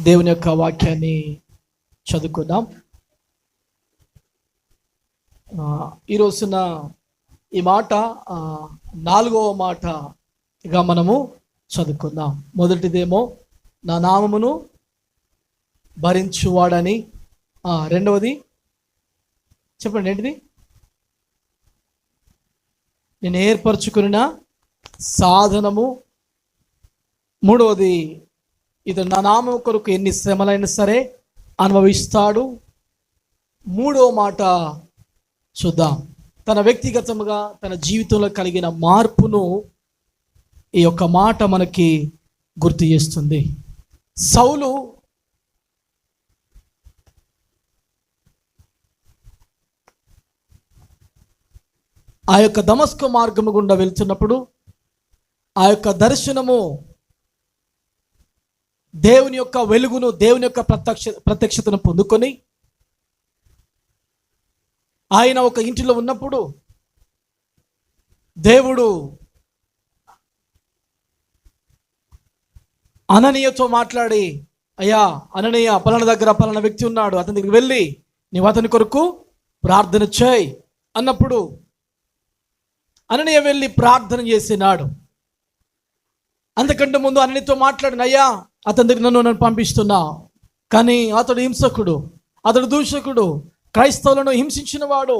దేవుని యొక్క వాక్యాన్ని చదువుకుందాం. ఈ రోజున ఈ మాట 4వ మాటగా మనము చదువుకుందాం. మొదటిదేమో నా నామమును భరించువాడని, రెండవది చెప్పండి ఏంటిది? నేను ఏర్పరచుకున్న సాధనము. మూడవది, ఇతడు నా నామం కొరకు ఎన్ని శ్రమలైనా సరే అనుభవిస్తాడు. మూడవ మాట చూద్దాం. తన వ్యక్తిగతంగా తన జీవితంలో కలిగిన మార్పును ఈ యొక్క మాట మనకి గుర్తు చేస్తుంది. సౌలు ఆ యొక్క దమస్కు మార్గము గుండా వెళ్తున్నప్పుడు ఆ యొక్క దర్శనము, దేవుని యొక్క వెలుగును, దేవుని యొక్క ప్రత్యక్షతను పొందుకొని ఆయన ఒక ఇంటిలో ఉన్నప్పుడు దేవుడు అననీయతో మాట్లాడి, అయ్యా అననీయ, పలానా దగ్గర పలానా వ్యక్తి ఉన్నాడు, అతని దగ్గరికి వెళ్ళి నీవు అతని కొరకు ప్రార్థన చేయి అన్నప్పుడు అననీయ వెళ్ళి ప్రార్థన చేసినాడు. అంతకంటే ముందు అననీయతో మాట్లాడిన, అయ్యా అతని దగ్గర నన్ను పంపిస్తున్నా, కానీ అతడు హింసకుడు, అతడు దూషకుడు, క్రైస్తవులను హింసించిన వాడు,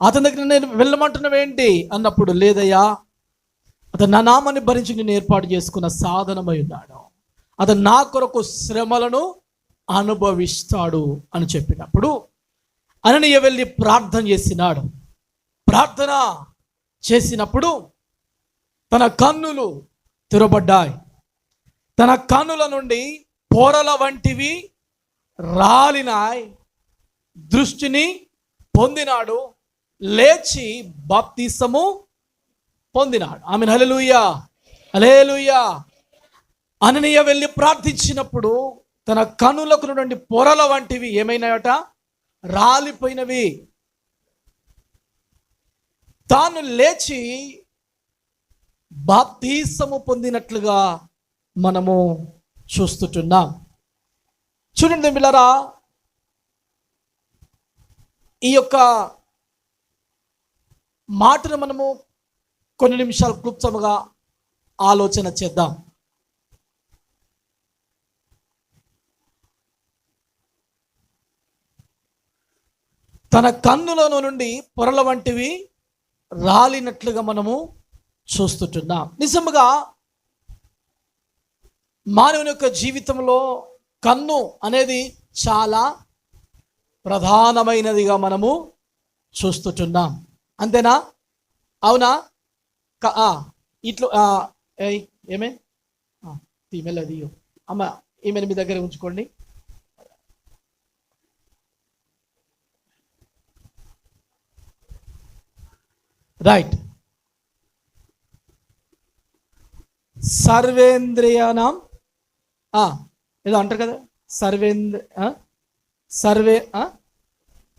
అతని దగ్గర నేను వెళ్ళమంటున్నావేంటి అన్నప్పుడు, లేదయ్యా అతను నా నామాన్ని భరించి నేను ఏర్పాటు చేసుకున్న సాధనమై ఉన్నాడు, అతను నా కొరకు శ్రమలను అనుభవిస్తాడు అని చెప్పినప్పుడు అననీయ వెళ్ళి ప్రార్థన చేసినాడు. ప్రార్థన చేసినప్పుడు తన కన్నులు తెరవబడ్డాయి. తన కన్నుల నుండి పొరల వంటివి రాలినాయి. దృష్టిని పొందినాడు. లేచి బాప్తిసము పొందినాడు. ఆమేన్, హల్లెలూయా, హల్లెలూయా. అననీయ వెళ్ళి ప్రార్థించినప్పుడు తన కన్నులకు నుండి పొరల వంటివి ఏమైనాయట? రాలిపోయినవి. తాను లేచి బాప్తిసము పొందినట్లుగా మనము చూస్తుంటున్నాం. చూడండి మిత్రులారా, ఈ యొక్క మాటను మనము కొన్ని నిమిషాలు క్లుప్తంగా ఆలోచన చేద్దాం. తన కన్నులలో నుండి పొరల వంటివి రాలినట్లుగా మనము చూస్తుంటున్నాం. నిజముగా మానవుని యొక్క జీవితంలో కన్ను అనేది చాలా ప్రధానమైనదిగా మనము చూస్తుంటున్నాం. అంతేనా? అవునా? ఇట్లా ఏమే తీమెల్లది అమ్మ, ఈమెను మీ దగ్గర ఉంచుకోండి. రైట్. సర్వేంద్రియానం ఏదో అంటారు కదా,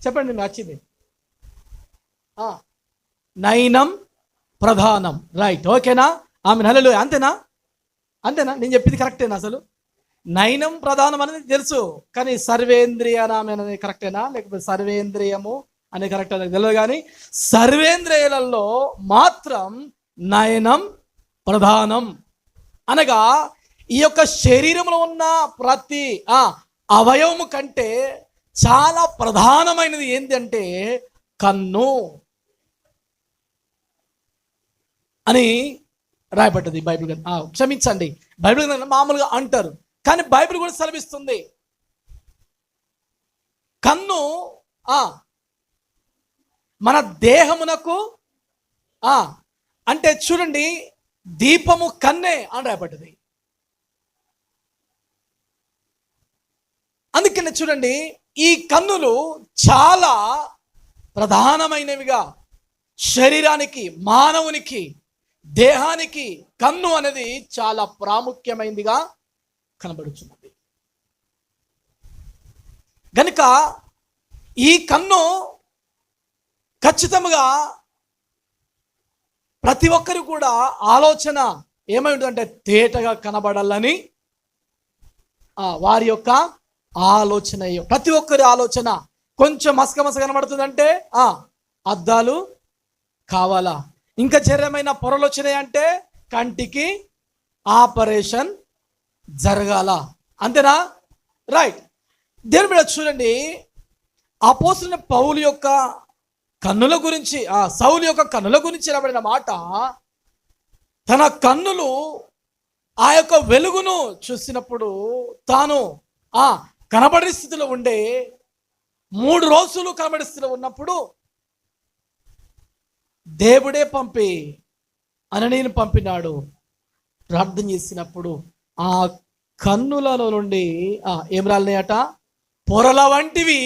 చెప్పండి నచ్చింది. నయనం ప్రధానం. రైట్, ఓకేనా? ఆమె హల్లెలూయా. అంతేనా? నేను చెప్పింది కరెక్టేనా? అసలు నయనం ప్రధానం అనేది తెలుసు, కానీ సర్వేంద్రియానం అనేది కరెక్టేనా, లేకపోతే సర్వేంద్రియము అనేది కరెక్ట్ అనేది తెలియదు. కానీ సర్వేంద్రియాలలో మాత్రం నయనం ప్రధానం. అనగా ఈ యొక్క శరీరంలో ఉన్న ప్రతి అవయవము కంటే చాలా ప్రధానమైనది ఏంటి అంటే కన్ను అని రాయబడ్డది బైబిల్ గ్రంథం. క్షమించండి, బైబిల్ గ్రంథం మామూలుగా అంటారు, కానీ బైబిల్ కూడా సెలవిస్తుంది కన్ను మన దేహమునకు అంటే చూడండి, దీపము కన్నే అని రాయబడ్డది. అందుకనే చూడండి, ఈ కన్నులు చాలా ప్రధానమైనవిగా శరీరానికి, మానవునికి, దేహానికి కన్ను అనేది చాలా ప్రాముఖ్యమైనదిగా కనబడుతున్నది. కనుక ఈ కన్ను ఖచ్చితంగా ప్రతి ఒక్కరు కూడా ఆలోచన ఏమై ఉంటుందంటే తేటగా కనబడాలని, వారి యొక్క ఆలోచన. ప్రతి ఒక్కరి ఆలోచన కొంచెం మసక కనబడుతుందంటే అద్దాలు కావాలా, ఇంకా జరమైన పొరలు వచ్చినాయంటే కంటికి ఆపరేషన్ జరగాల, అంతేనా? రైట్. దేని మీద చూడండి, అపోస్తలుడైన పౌలు యొక్క కన్నుల గురించి, సౌలు యొక్క కన్నుల గురించి రాబడిన మాట, తన కన్నులు ఆ యొక్క వెలుగును చూసినప్పుడు తాను కనబడి స్థితిలో ఉండే 3 రోజులు కనబడి స్థితిలో ఉన్నప్పుడు దేవుడే పంపి అననీయుని పంపినాడు. ప్రార్థన చేసినప్పుడు ఆ కన్నులలో నుండి ఏం రాలినాయట? పొరల వంటివి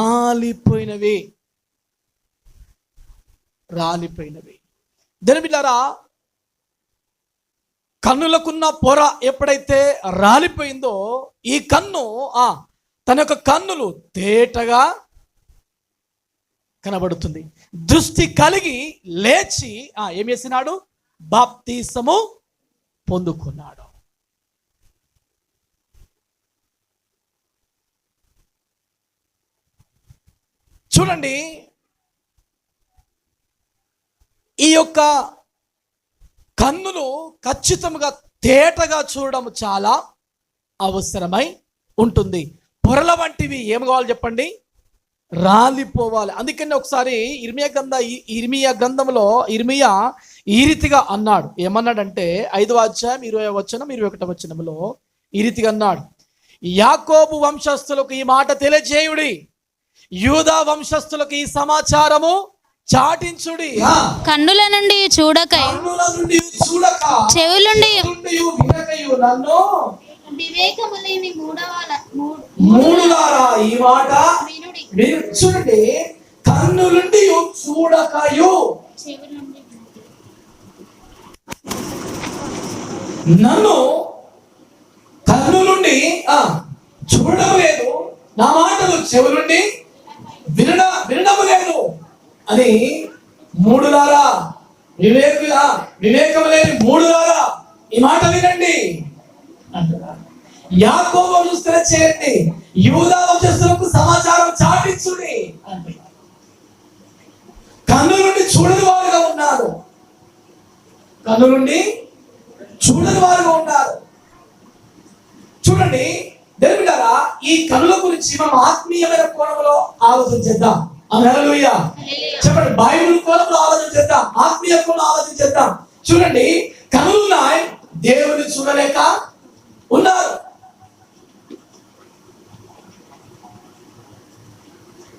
రాలిపోయినవి. దాని బిడ్డారా, కన్నులకున్న పొర ఎప్పుడైతే రాలిపోయిందో ఈ కన్ను తన యొక్క కన్నులు తేటగా కనబడుతుంది. దృష్టి కలిగి లేచి ఏం చేసినాడు? బాప్తీసము పొందుకున్నాడు. చూడండి, ఈ యొక్క కన్నులు ఖచ్చితంగా తేటగా చూడడం చాలా అవసరమై ఉంటుంది. పొరల వంటివి ఏం కావాలి చెప్పండి? రాలిపోవాలి. అందుకని ఒకసారి ఇర్మియా గ్రంథంలో ఇర్మియా ఈ రీతిగా అన్నాడు. ఏమన్నాడంటే 5వ అధ్యాయం 20వ వచనం 21వ వచనంలో ఈ రీతిగా అన్నాడు, యాకోబు వంశస్థులకు ఈ మాట తెలియజేయుడి, యూదా వంశస్థులకు ఈ సమాచారము చాటించుడి. కన్నుల నుండి చూడక చెవులుండి నన్ను వివేకములేని మూడులారా ఈ మాట చూడండి. కన్నులుండి చూడకయు నన్ను కన్నులుండి చూడడం లేదు, నా మాటలు చెవులుండి వినడం లేదు అని మూడులారా, వివేకం లేని మూడులారా ఈ మాట వినండి అంటున్నారు. యాకోబు వంశస్థులకు చేయండి, యూదా వంశస్థులకు సమాచారం చాటించుడి అంటున్నారు. కన్ను నుండి చూడని వారుగా ఉన్నారు, కన్ను నుండి చూడని వారుగా ఉన్నారు. చూడండి దేవుడారా, ఈ కన్నుల గురించి మనం ఆత్మీయమైన కోణంలో ఆలోచన చేద్దాం. హల్లెలూయా చెప్పండి. బైబిల్ కోణంలో ఆలోచన చేద్దాం, ఆత్మీయ కోణంలో ఆలోచన చేద్దాం. చూడండి, కన్నులున్నాయి, దేవుని చూడలేక ఉన్నారు.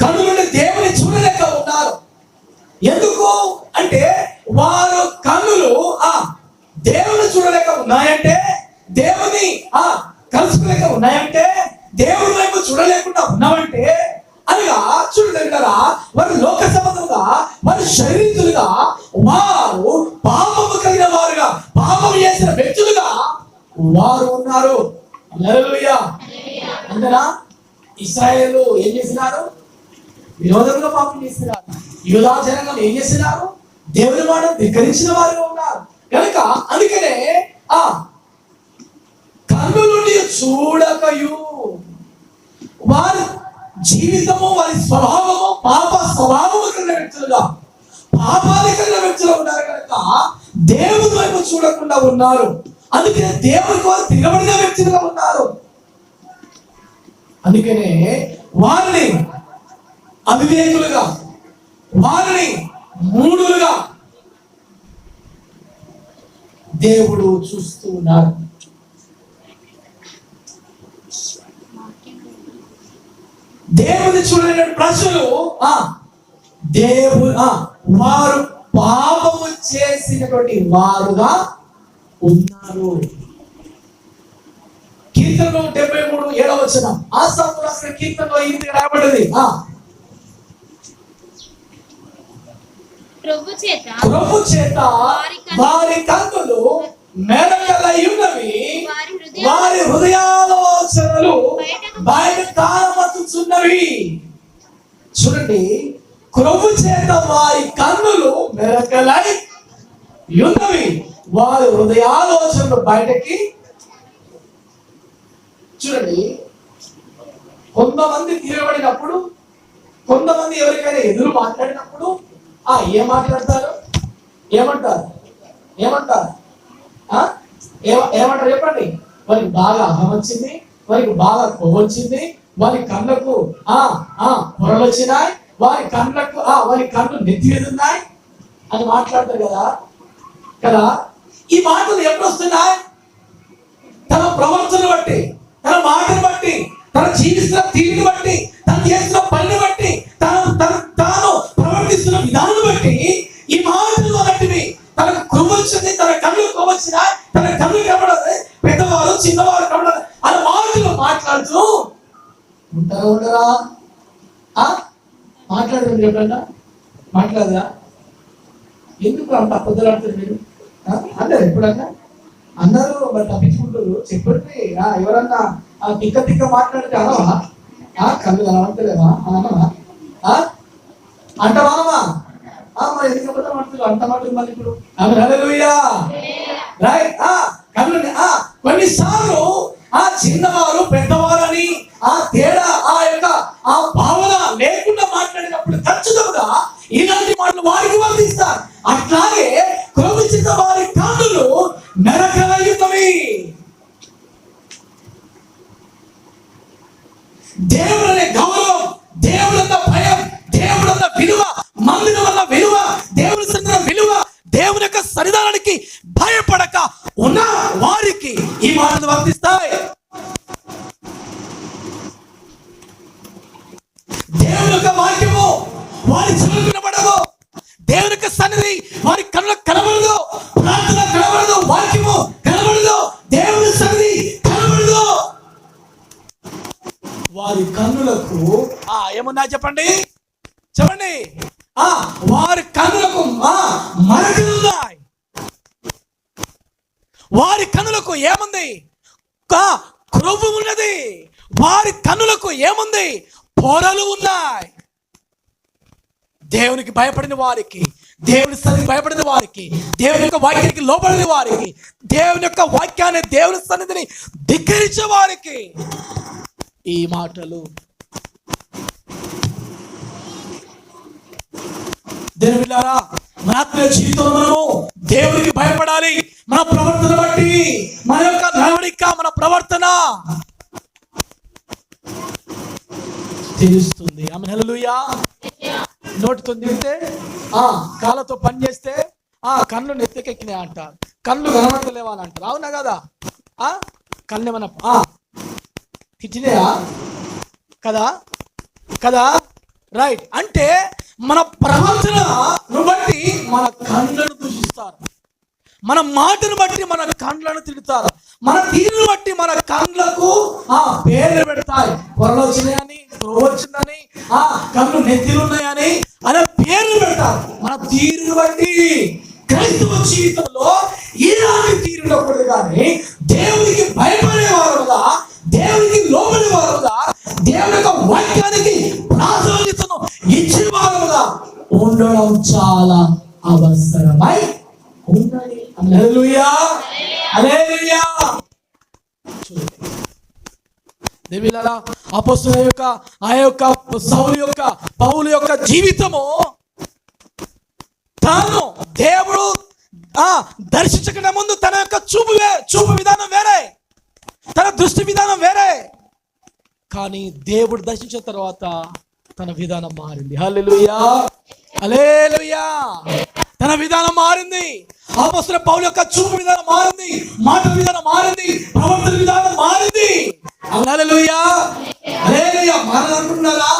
కన్నులుండి దేవుని చూడలేక ఉన్నారు. ఎందుకు అంటే వారు కన్నులు దేవుని చూడలేక ఉన్నాయంటే, దేవుని కలుసుకోలేక ఉన్నాయంటే, దేవుని వైపు చూడలేకుండా ఉన్నామంటే అనగా చూడలేరా, వారు లోక సంబంధంగా, వారు శరీరులుగా, వారు పాపము కలిగిన వారుగా, పాపం చేసిన వ్యక్తులుగా వారు ఉన్నారు. హల్లెలూయా. అంతేనా? ఇశ్రాయేలు ఏం చేసినారు? విరోధంగా పాపం చేసినారు. యూదా జనాంగం ఏం చేసినారు? దేవుని మాటను ధిక్కరించిన వారుగా ఉన్నారు. కనుక అందుకనే కన్ను నుండి చూడకయు, వారి జీవితము, వారి స్వభావము పాప స్వభావము కలిగిన వ్యక్తులుగా, పాపాలు కలిగిన వ్యక్తులు ఉన్నారు. కనుక దేవుని వైపు చూడకుండా ఉన్నారు. అందుకనే దేవునికి వారు తిరగబడిన వ్యక్తులుగా ఉన్నారు. అందుకనే వారిని అవివేకులుగా, వారిని మూఢులుగా దేవుడు చూస్తూ ఉన్నారు. దేవుని చూడని ప్రజలు వారు పాపము చేసినటువంటి వారుగా ఉన్నారు. కీర్తనలో 73:7వ వచనం, ఆసాపు రాసిన కీర్తనలో ఇది రాయబడింది, ప్రభు చేత వారి కన్నులు మెరకలయున్నవి, వారి హృదయాలోచనలు బయట కానమతున్నవి. చూడండి, ప్రభు చేత వారి కన్నులు మెరకలై ఉన్నవి, వారి హృదయాలోచనలు బయటకి చూడండి, కొంతమంది తిరగబడినప్పుడు, కొంతమంది ఎవరికైనా ఎదురు మాట్లాడినప్పుడు ఏం మాట్లాడతారు? ఏమంటారు? ఏమంటారు చెప్పండి? వారికి బాగా అహం వచ్చింది, వారికి బాగా కొవ్వు వచ్చింది, వారి కళ్ళకు పొరలు వచ్చినాయి, వారి కళ్ళు నెత్తి మీద ఉన్నాయి అని మాట్లాడతారు కదా. ఈ మాటలు ఎప్పుడు వస్తున్నాయి? తన ప్రవర్తన బట్టి, తన మాటను బట్టి, తన జీవిస్తున్న తీరుని బట్టి, తను చేస్తున్న పనిని బట్టి, తాను ప్రవర్తిస్తున్న విధానం బట్టి ఈ మాటలు అనేటివి తనకు కొవ్వు వచ్చింది, తన కళ్ళు కొవ్వు వచ్చినాయి, తన కళ్ళు కనబడదు, పెద్దవారు చిన్నవారు కనబడదు అనే మాటలు మాట్లాడుతూ ఉండరా? మాట్లాడదు ఎప్పుడన్నా? మాట్లాడదా? ఎందుకు అంత అబద్ధాలు మీరు అన్నారు? ఎప్పుడన్నా అన్నారు, మరి తప్పించుకుంటారు. చెప్పండి, ఎవరన్నా తిక్క మాట్లాడితే అనవా? కళ్ళు కనబడతలేవా అనవా? అంటవానమా? మరి ఎందుకు అబద్ధం మాట్లాడు? అంత మాటలు మళ్ళీ ఇప్పుడు హల్లెలూయా, రైట్. కొన్నిసార్లు చిన్నవారు పెద్దవారని తేడా భావన లేకుండా మాట్లాడినప్పుడు ఖచ్చితంగా ఇలాంటి మాటలు వారికి వర్తిస్తారు. అట్లాగే క్రోధించిన వారి కన్నులు నరకలయున్నవి. దేవుడనే గౌరవం, దేవుడన్న భయం, దేవుడన్న విలువ, మందిరం వల్ల విలువ, దేవుని సన్నిధిలో విలువ, దేవుని యొక్క సన్నిధానానికి భయపడక ఉన్న వారికి ఈ మాటలు వర్తిస్తాయి. దేవుని యొక్క వాక్యము వారి చెవులకు వినబడదు, దేవుని యొక్క సన్నిధి వారి కళ్ళకు కనబడదు, ప్రార్థన కనబడదు, వాక్యము కనబడదు, దేవుని సన్నిధి కనబడదు. వారి కన్నులకు ఏమున్నా చెప్పండి? వారి కన్నులకు మరకలున్నాయి. వారి కన్నులకు ఏముంది? క్రొవ్వు ఉన్నది. వారి కన్నులకు ఏముంది? పొరలు ఉన్నాయి. దేవునికి భయపడిన వారికి, దేవుని సన్నిధికి భయపడిన వారికి, దేవుని యొక్క వాక్యానికి లోబడిన వారికి, దేవుని యొక్క వాక్యాన్ని, దేవుని సన్నిధిని ధిక్కరించే వారికి ఈ మాటలు. దేవులారా, మన ఆత్మీయ జీవితంలో మనము దేవునికి భయపడాలి. మన ప్రవర్తన బట్టి, మన యొక్క నడవడిక, మన ప్రవర్తన తెలుస్తుంది. ఆమె హల్లెలూయా. నోటితో తింటే, కాళ్ళతో పని చేస్తే కళ్ళు నెత్తికెక్కినాయి అంటారు, కళ్ళు కనబడతలేవా అని అంటారు. అవునా కదా? కళ్ళు ఏమన్నా తిట్టినాయా? కదా, రైట్. అంటే మన ప్రవర్తనను బట్టి మన కళ్ళను దూషిస్తారు, మన మాటను బట్టి మన కళ్ళను తిడతారు, మన తీరును బట్టి మన కళ్ళకు పేర్లు పెడతాయి. పొరలు వచ్చినాయని, త్రోవ వచ్చిందని, కళ్ళు నెత్తిలున్నాయని అనే పేర్లు పెడతారు. మన తీరును బట్టి. క్రైస్తవ జీవితంలో ఇలాంటి తీరు ఉండకూడదు, కానీ దేవునికి భయపడేవారుగా, దేవునికి లోబడేవారుగా, దేవుని యొక్క వాక్యానికి ప్రాధాన్యతను ఇచ్చేవారుగా ఉండడం చాలా అవసరమై ఉన్నది. హల్లెలూయా, హల్లెలూయా. దేవులారా, అపొస్తలుల యొక్క సౌలు యొక్క పౌలు యొక్క జీవితము, తాను దేవుడు దర్శించకుండా ముందు తన యొక్క చూపు విధానం వేరే, తన దృష్టి విధానం వేరే. కానీ దేవుడు దర్శించిన తర్వాత తన విధానం మారింది. హల్లెలూయా, హల్లెలూయా. తన విధానం మారింది. అపొస్తలుల పౌలు యొక్క చూపు విధానం మారింది, మాట విధానం మారింది, ప్రవర్తన విధానం మారింది. హల్లెలూయా, హల్లెలూయా. మారాలనుకుంటున్నారా?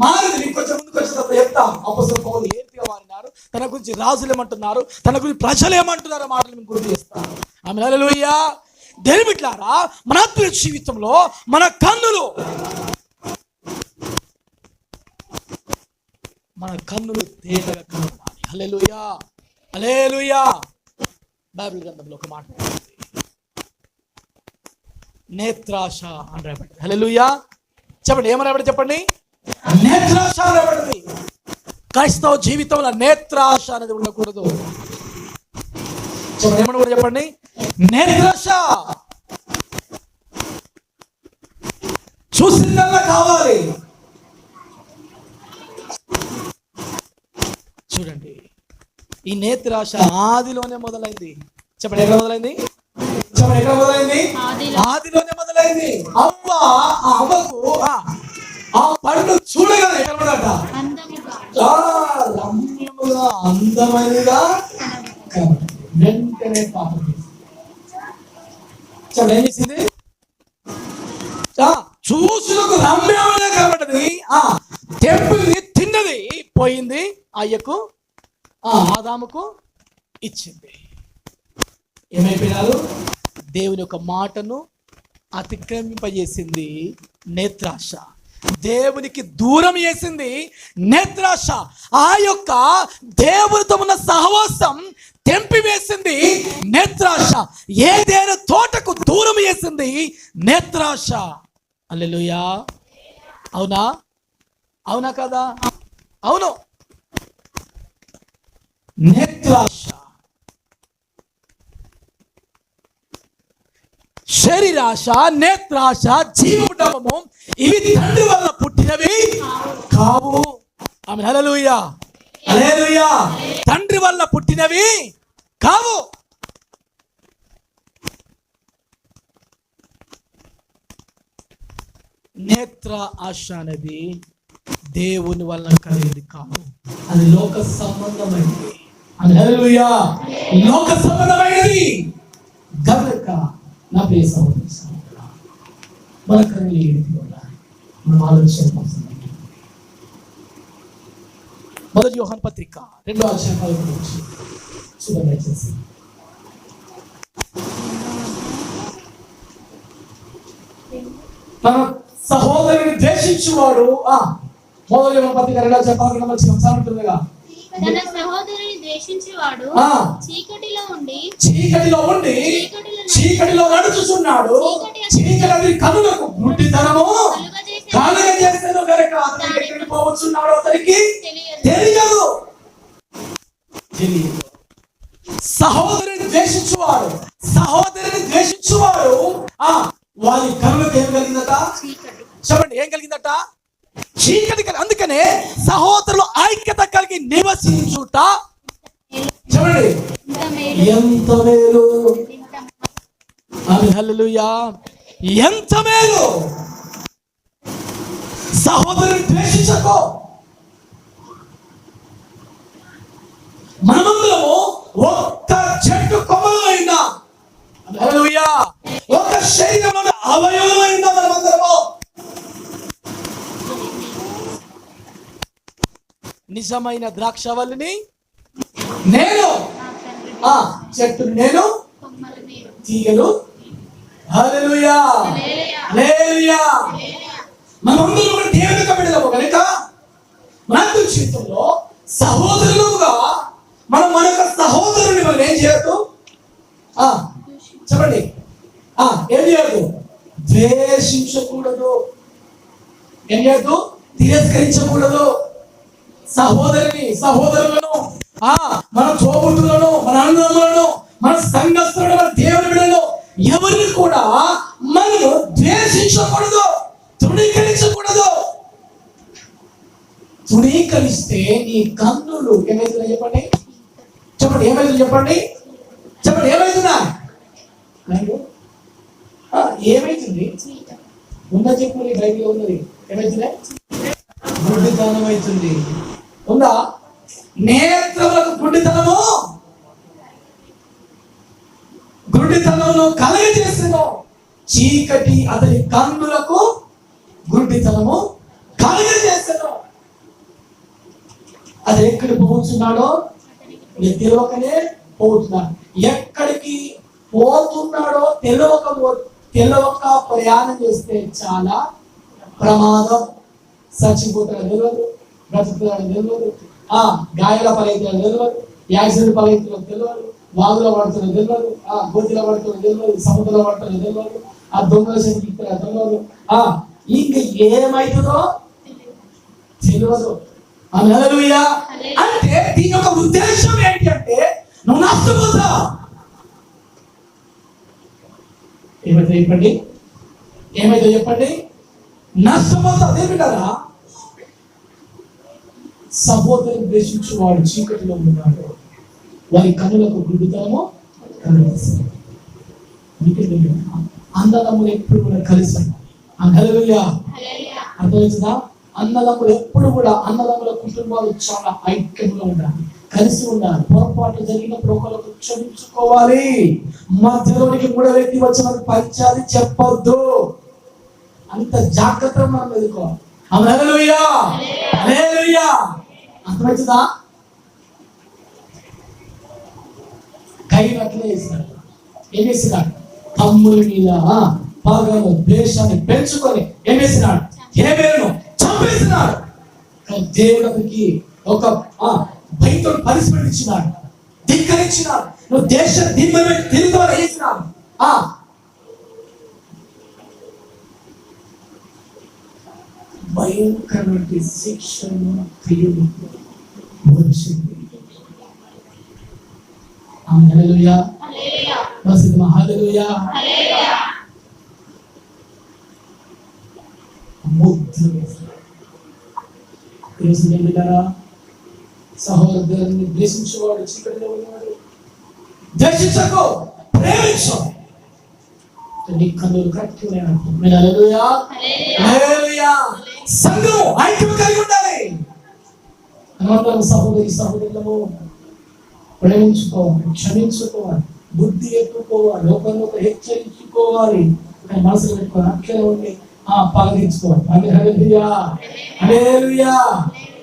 మారింది. నీకు కొంచెం ముందుకు వచ్చేటప్పుడు చెప్తాం. అపొస్తలుల పౌలు ఏ రీతిగా మారినారు, తన గురించి రాజులు ఏమంటున్నారు, తన గురించి ప్రజలు ఏమంటున్నారో మాటలు మేము గుర్తు చేస్తాం. ఆమె హల్లెలూయా. దేవుని బిడ్డలారా, మన ఆత్మీయ జీవితంలో మన కన్నులు తేటగా కనబడాలి. హల్లెలూయా, హల్లెలూయా. బైబిల్ గ్రంథంలో ఒక మాట, నేత్రాశ అని రాయబడింది. హల్లెలూయా. చెప్పండి, ఏమని రాయబడి? చెప్పండి, నేత్రాశ అని రాయబడింది. క్రైస్తవ జీవితంలో నేత్రాశ అనేది ఉండకూడదు. చెప్పండి, ఏమని కూడా చెప్పండి, నేత్రాశ. చూసిందల్లా కావాలి. చూడండి, ఈ నేత్రాశ ఆదిలోనే మొదలైంది. చెప్పండి ఎక్కడ మొదలైంది? చెప్పండి ఎక్కడ మొదలైంది? ఆదిలోనే మొదలైంది. అవ్వకు ఆ పండు చూడగానే ఎక్కడ పడట? రమ్యముగా అందమైనదిగా వెంటనే పాపం చేసింది. చెప్పండి ఏం చేసింది? చూసులకు రమ్యముగా కనబడ్డది, తెంపుని తిన్నది, పోయింది, అయ్యకు ఆదాముకు ఇచ్చింది. ఏమైపోయినారు? దేవుని యొక్క మాటను అతిక్రమింపజేసింది నేత్రాశ. దేవునికి దూరం చేసింది నేత్రాశ. ఆ యొక్క దేవునితో ఉన్న సహవాసం తెంపివేసింది నేత్రాశ. ఏదైనా తోటకు దూరం చేసింది నేత్రాశ. హల్లెలూయా. అవునా? అవునా కదా? అవును. నేత్రాశ, శరీరాశ, నేత్రాశ, జీవముడము, ఇవి తండ్రి వల్ల పుట్టినవి కావు. ఆమేన్. హల్లెలూయా, హల్లెలూయా. తండ్రి వల్ల పుట్టినవి కావు. నేత్ర ఆశ అనేది దేవుని వల్ల కలిగింది కాదు, అది లోక సంబంధమైనది. హల్లెలూయా. లోక సంబంధమైనది గనుక నా ప్రియ సహోదరి సహోదరుడా, మన కన్నులు ఏంటి మనం ఆలోచించాల్సింది. మొదటి యోహాను పత్రిక 2వ అధ్యాయం 11 నుంచి చూడండి. మన సహోదరుని ద్వేషించువాడు మొదటి యోహాను పత్రిక 2వ అధ్యాయం 11 నుంచి ఉంటుందిగా, తన సహోదరుని ద్వేషించువాడు చీకటిలో ఉండి చీకటిలో నడుచుచున్నాడు. చీకటి కనులకు గుడ్డితనము కలుగజేసెను గనుక అతడు ఎక్కడికి పోవచ్చున్నాడో అతనికి తెలియదు. సహోదరుని ద్వేషించువాడు వారి కనులకు ఏం కలిగిందట? చెప్పండి, ఏం కలిగిందట? చీకటి. అందుకనే సహోదరులు ఐక్యత కలిగి నివసించుట చూడండి ఎంత మేలు. హల్లెలూయా. ఎంత మేలు. సహోదరుని ద్వేషించకు. మనమందరము ఒక్క చెట్టు కొమ్మలైనా, హల్లెలూయా, ఒక శరీరంలో అవయవమైనా మనమందరము. నిజమైన ద్రాక్షవల్లిని నేను, చెట్టు నేను, తీగలు. హల్లెలూయా, హల్లెలూయా. మనమందరం కూడా దేవుని బిడ్డలము కనుక మన జీవితంలో సహోదరులుగా మనం మన యొక్క సహోదరుని మనం ఏం చేయొద్దు? చెప్పండి, ఏం చేయొద్దు? ద్వేషించకూడదు. ఏం చేయొద్దు? తిరస్కరించకూడదు. సహోదరులను, మన తోబుట్టులను, మన అన్నదమ్ములను, మన సంఘస్థులను, మన దేవుని బిడ్డలను ఎవరిని కూడా మనము ద్వేషించకూడదు, తృణీకరించకూడదు. తృణీకరిస్తే ఈ కన్నులు ఏమైతుందో చెప్పండి. చెప్పండి ఏమైతుందో చెప్పండి. చెప్పండి ఏమైతుందా? ఏమైతుంది? ఉందా చెప్పు, బైబిల్లో ఉన్నది. ఏమైతుంది? గుడ్డితనం అవుతుంది. ఉందా? నేత్రములకు గుడ్డితనమును కలగజేసెను. చీకటి అతని కన్నులకు గుడ్డితనము కలగజేసెను. అది ఎక్కడికి పోతున్నాడో తెలియకనే పోతున్నాడు. ఎక్కడికి పోతున్నాడో తెలియక ప్రయాణం చేస్తే చాలా ప్రమాదం. చచ్చిపోతాడు తెలియదు, బ్రతుకుతాడు తెలియదు, గాయాల పలైతులు తెలియదు, యాక్సిడెంట్ పలైతులు తెలియదు, వాగులో పడుతున్న తెలియదు, గోతిలో పడుతున్న తెలియదు, సముద్రంలో పడుతున్న తెలియదు, దొంగల శక్తి తెలియదు, ఇంక ఏమైతుందో తెలియదు. హల్లెలూయా. అంటే దీని యొక్క ఉద్దేశం ఏంటి అంటే నువ్వు నష్టపోతావు. ఏమైతే చెప్పండి, ఏమైతే చెప్పండి. నష్టపోతా అదేమిటారా? సహోదరుని ద్వేషించువాడు చీకటిలో ఉన్నాడు, వారి కన్నులకు గుడ్డితనము కలుగుతుంది. అన్నదమ్ములు ఎప్పుడు కూడా కలిసి హల్లెలూయా. అర్థమవుతుందా? అన్నదమ్ములు ఎప్పుడు కూడా అన్నదమ్ముల కుటుంబాలు చాలా ఐక్యంగా ఉండాలి, కలిసి ఉండాలి. పొరపాటు జరిగినప్పుడు ఒకరికి క్షమించుకోవాలి. మధ్యలోనికి మూడో వ్యక్తి వచ్చిన పంచాది చెప్పొద్దు. అంత జాగ్రత్తగా మనం ఎదుర్కోవాలి. హల్లెలూయా హల్లెలూయా. అర్థమవుతుందా? కయ్యను అట్లే చేసినాడు. ఏం చేసినాడు? తమ్ముడి మీద పగను ద్వేషాన్ని పెంచుకొని ఏం చేసినాడు? హేబేలును చంపేసినాడు. కానీ దేవుడు అతనికి ఒక భయంతో పనిష్మెంట్ ఇచ్చినాడు, ధిక్కరించినాడు. నువ్వు దేశ దిమ్మని తిరిగి వేసినాడు. భయంకరమైన శిక్షను దేవుడు వచ్చింది. హల్లెలూయా హల్లెలూయా హల్లెలూయా. సహోదరుని ద్వేషించేవాడు చీకటిలో ఉన్నాడు. ద్వేషించకు, ప్రేమించు. నీ కన్నులు కట్టుకునే హల్లెలూయా హల్లెలూయా. సంఘం ఐక్యం కలిగి ఉండాలి. అనంతరం సహోదరి సహోదరులను ప్రేమించుకోవాలి, క్షమించుకోవాలి, బుద్ధి ఎక్కుకోవాలి, లోకంలో హెచ్చరించుకోవాలి. మనసులో పెట్టుకోవాలి, అక్కడే ఉండి పగదించుకోవాలి. హల్లెలూయా హల్లెలూయా.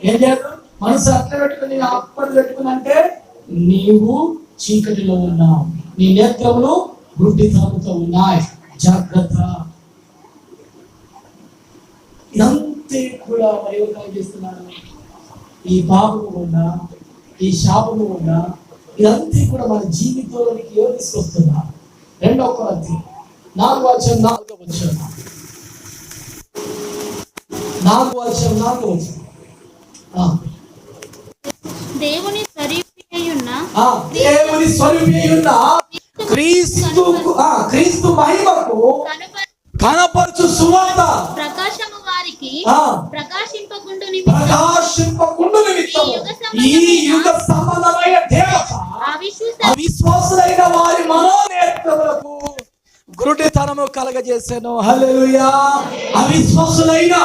ఏం చేద్దాం? మనసు అట్లా పెట్టుకుని అప్పటి పెట్టుకుని అంటే నీవు చీకటిలో ఉన్నావు, నీ నేత్రములు గుడ్డితనంతో ఉన్నాయి. జాగ్రత్త. ఇదంతే కూడా ఎవరు చేస్తున్నాడు? ఈ పాపము కూడా, ఈ శాపము కూడా, ఇదంతా కూడా మన జీవితంలోనికి ఎవరు తీసుకొస్తున్నా? 2 కొరింథీ 4:4 దేవుని స్వరూపి అయ్యున్న క్రీస్తు మహిమకు కనపరచు సువార్త ప్రకాశము వారికి ప్రకాశింపకుండు నిమిత్తము ఈ యుగ సంబంధమైన దేవత అవిశ్వాసులైన వారి మనోనేత్రములకు గురుడితనము కలగజేసెను. హల్లెలూయా. అవిశ్వాసులైన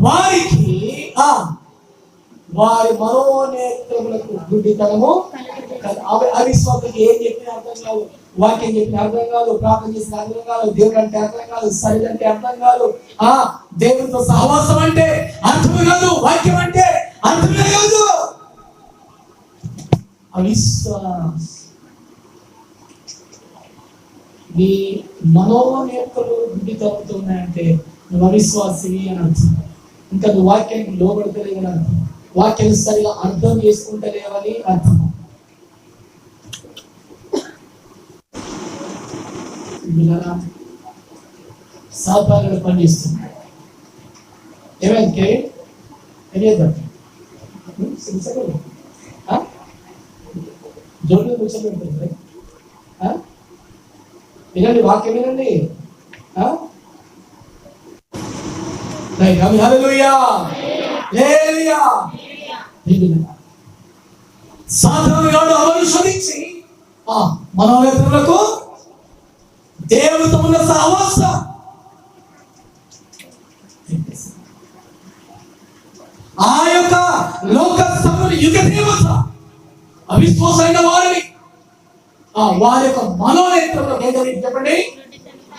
వారికి వారి మనోనేత్రములకు గుడ్డితనము. అవిశ్వాసులకు ఏం చెప్పిన అర్థం కాదు, వాక్యం చెప్పిన అర్థం కాదు, ప్రార్థన చేసిన అర్థం కాదు, దేవుడు అంటే అర్థం కాదు, శరీరం అంటే అర్థం కాదు, దేవుడితో సహవాసం అంటే అర్థం కాదు, వాక్యం అంటే అర్థమే కాదు. అవిశ్వాస నీ మనోనేత్రలు గుడ్డితనంతో ఉన్నాయంటే నువ్వు అవిశ్వాసివి అని అర్థం. ఇంకా నువ్వు వాక్యానికి లోబడతలేవు అని అర్థం, వాక్యాన్ని సరిగా అర్థం చేసుకుంటలేవని అర్థం. సాతానుడు పనిచేస్తున్నాడు. ఏమైంది? ఏం చేద్దాం? జోడు కూర్చోబెడుతుంది. వినండి, వాక్యం వినండి. సాధారణంగా అనుసరించి మనోనేత్రములకు దేవునితో ఉన్న సహవాసం. ఆ యొక్క లోక యుగ దేవత అవిశ్వాసైన వారిని వారి యొక్క మనోనేత్రంలో చెప్పండి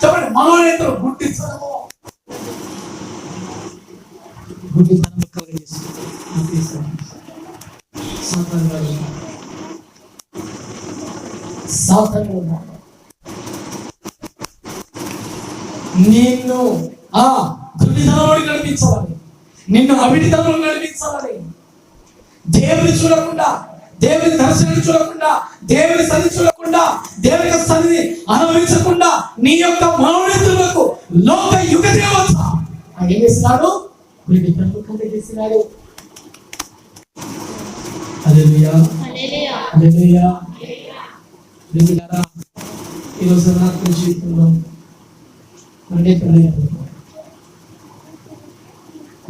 చెప్పండి మనోనేత్రం గుడ్డితనము నిన్ను గుడ్డితనంలో నడిపించాలని, నిన్ను అవిడితనంలో నడిపించాలని, దేవుని చూడకుండా, దేవుని దర్శనం చూడకుండా, దేవుని సన్నిధి చూడకుండా, దేవుని యొక్క సన్నిధి అనుభవించకుండా నీ యొక్క మనోనేత్రులకు లోక యుగ దేవత ఏం చేస్తున్నాడు? చేస్తున్నాడు. హల్లెలూయా హల్లెలూయా. ఈరోజు రాత్రి జీవితంలో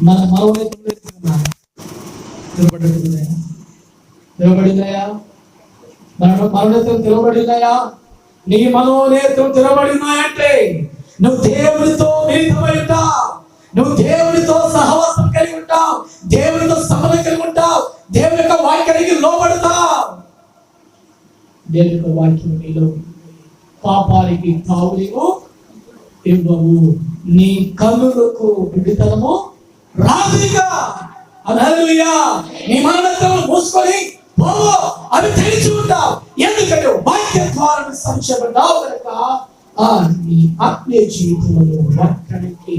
మన మనోనేత్రం తెరవబడినాయా? మన మనోనేత్రం తెరవబడినాయా? నీ మనోనేత్రం తెరవబడినాయంటే నువ్వు దేవునితో మిళితమై ఉంటావు, నువ్వు దేవునితో సహవాసం కలిగి ఉంటావు, దేవునితో సంబంధం కలిగి ఉంటావు, దేవుని యొక్క వాక్యానికి లోబడతావు. దేవుని యొక్క వాక్యం నీలో పాపానికి తావు నీవు ఇవ్వవు. నీ కన్నులకు విడితనము రాదుగా. హల్లెలూయా. నీ మనోనేత్రం మూసుకొని పోవు, అవి తెరిచి ఉంటావు. ఎందుకంటే వాక్యం ద్వారా సంక్షేపడ్డావు కనుక నీ ఆత్మీయ జీవితంలో వాక్యానికి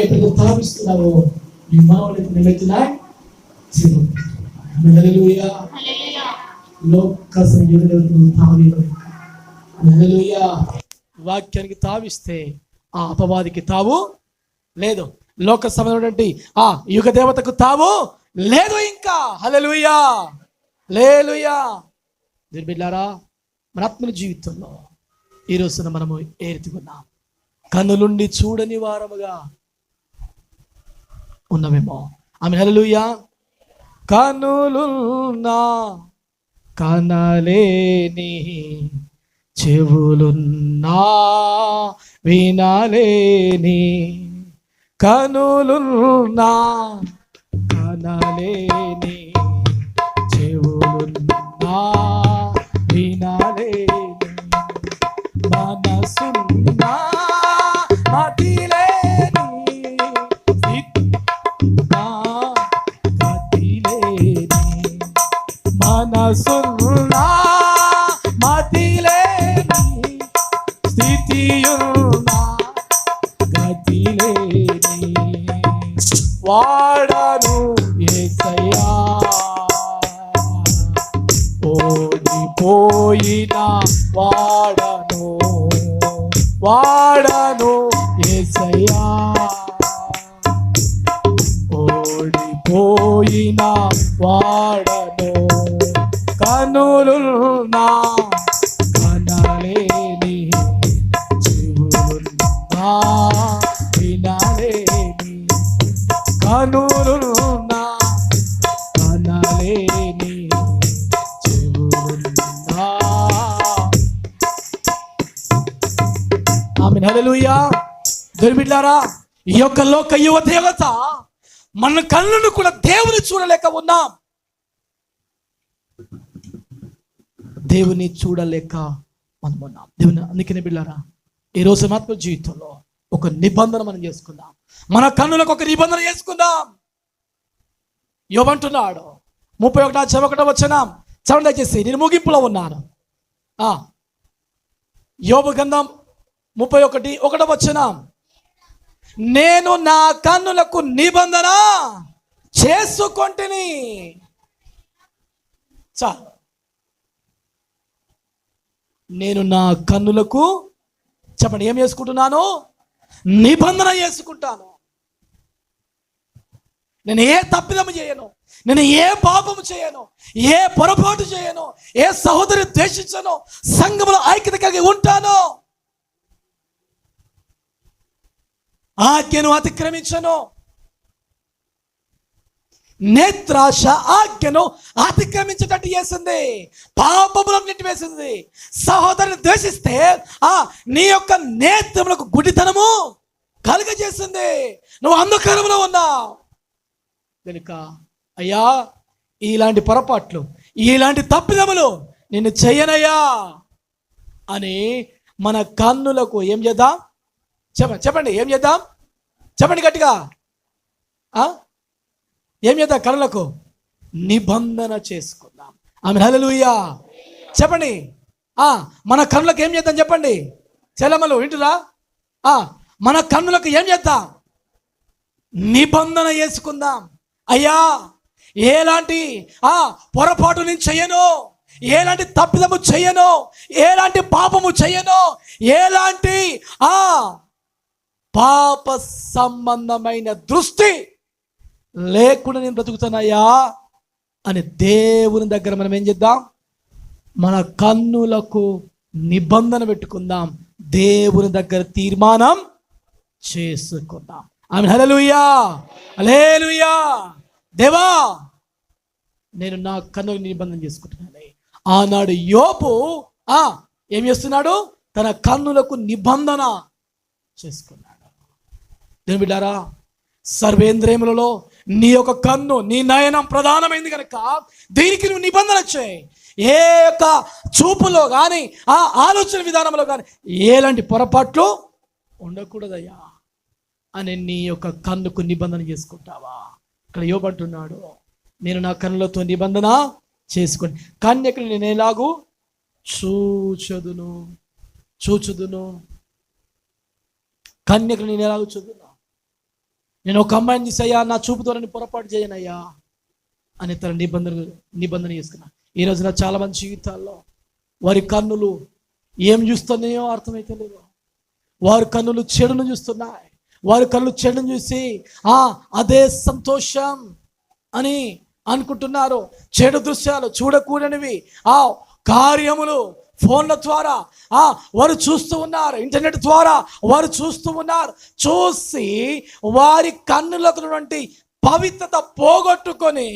ఎప్పుడు తావిస్తున్నావో నీ మనోనేత్రం నిలబెట్టినాయి. హల్లెలూయా. లోక సంయోగంలో తావివ్వదు. హల్లెలూయా. వాక్యానికి తావిస్తే ఆ అపవాదికి తావు లేదు, లోక సంబంధమైనటువంటి ఆ యుగ దేవతకు తావు లేదు ఇంకా. హల్లెలూయా. హల్లెలూయా. బిడ్డలారా, మన ఆత్మీయ జీవితంలో ఈ రోజున మనము ఏ రీతిగా ఉన్నాం? కన్నులుండి చూడని వారముగా ఉన్నామేమో. ఆమె హల్లెలూయా. కన్నులున్నా కనలేని, చెవులున్నా వినలేని, కనులున్నా కనలేని, చెవులున్నా వినలేని, మనసున్నా మతిలేని, స్థితిన్నా గతిలేని, మనసున్నా మతిలేని, స్థితియున్నా గతిలేని, వాడను యేసయ్యా, ఓడిపోయిన వాడను, వాడను యేసయ్యా, ఓడిపోయిన వాడను, కనులున్నా కనలేని, చెవులున్నా వినలేని, కనులున్నా కనలేని, చెవులున్నా. ఆమేన్. హల్లెలూయా. దేవుని బిడ్డలారా, ఈ యొక్క లోక యువ దేవత మన కళ్ళను కూడా దేవుని చూడలేక ఉన్నాం. దేవుని చూడలేక మనం ఉన్నాం. దేవుని అందుకనే బిడ్డలారా, ఈ రోజు ఆత్మ జీవితంలో ఒక నిబంధన మనం చేసుకుందాం. మన కన్నులకు ఒక నిబంధన చేసుకుందాం. యోబంటున్నాడు 31:1 చదవండి దయచేసి. నేను ముగింపులో ఉన్నాను. యోబు గ్రంథం 31:1 నేను నా కన్నులకు నిబంధన చేసుకొంటిని. చాలు. నేను నా కన్నులకు చెప్పండి ఏం చేసుకుంటున్నాను? నిబంధన చేసుకుంటాను. నేను ఏ తప్పిదము చేయను, నేను ఏ పాపము చేయను, ఏ పొరపాటు చేయను, ఏ సహోదరి ద్వేషించను, సంఘములో ఐక్యత కలిగి ఉంటాను, ఆజ్ఞను అతిక్రమించను. నేత్రాశ ఆజ్ఞను అతిక్రమించేటట్టు చేసింది, పాపములను నెట్టివేసింది. సహోదరుని ద్వేషిస్తే నీ యొక్క నేత్రములకు గుడితనము కలుగజేసింది. నువ్వు అంధకారంలో ఉన్నావు కనుక అయ్యా ఇలాంటి పొరపాట్లు, ఇలాంటి తప్పిదములు నిన్ను చెయ్యనయ్యా అని మన కన్నులకు ఏం చేద్దాం? చెప్పండి ఏం చేద్దాం? చెప్పండి గట్టిగా. ఏం చేద్దాం? కన్నులకు నిబంధన చేసుకుందాం. ఆమేన్. హల్లెలూయా. చెప్పండి మన కన్నులకు ఏం చేద్దాం? చెప్పండి చెల్లమ్మలు వింటురా. మన కన్నులకు ఏం చేద్దాం? నిబంధన చేసుకుందాం. అయ్యా ఎలాంటి పొరపాటు నేను చెయ్యను, ఎలాంటి తప్పిదము చెయ్యను, ఎలాంటి పాపము చెయ్యను, ఎలాంటి పాప సంబంధమైన దృష్టి లేకుండా నేను బ్రతుకుతానయ్యా అని దేవుని దగ్గర మనం ఏం చేద్దాం? మన కన్నులకు నిబంధన పెట్టుకుందాం. దేవుని దగ్గర తీర్మానం చేసుకుందాం. ఆమె హల్లెలూయా, హల్లెలూయా. దేవా, నేను నా కన్ను నిబంధన చేసుకుంటున్నాను. ఆనాడు యోబు ఏం చేస్తున్నాడు? తన కన్నులకు నిబంధన చేసుకున్నాడు. దేవుని బిడ్డారా, సర్వేంద్రియములలో నీ యొక్క కన్ను, నీ నయనం ప్రధానమైంది కనుక దీనికి నువ్వు నిబంధన చేయి. ఏ యొక్క చూపులో కానీ ఆ ఆలోచన విధానంలో కానీ ఎలాంటి పొరపాట్లు ఉండకూడదయ్యా అని నీ యొక్క కన్నుకు నిబంధన చేసుకుంటావా? ఇక్కడ యోబు అంటున్నాడు, నేను నా కన్నులతో నిబంధన చేసుకోండి. కన్యకలు నేను ఎలాగూ చూచుదును. కన్యకలు నేను ఎలాగూ చూదును. నేను ఒక అమ్మాయిని తీసయ్యా, నా చూపుతో నన్ను పొరపాటు చేయనయ్యా అని తన నిబంధన చేసుకున్నా. ఈ రోజున చాలా మంది జీవితాల్లో వారి కన్నులు ఏం చూస్తున్నాయో అర్థమైతే లేదు. వారి కన్నులు చెడును చూస్తున్నాయి. వారి కన్నులు చెడును చూసి అదే సంతోషం అని అనుకుంటున్నారు. చెడు దృశ్యాలు, చూడకూడనివి కార్యములు ఫోన్ల ద్వారా వారు చూస్తూ ఉన్నారు. ఇంటర్నెట్ ద్వారా వారు చూస్తూ ఉన్నారు. చూసి వారి కన్నులకు పవిత్రత పోగొట్టుకొని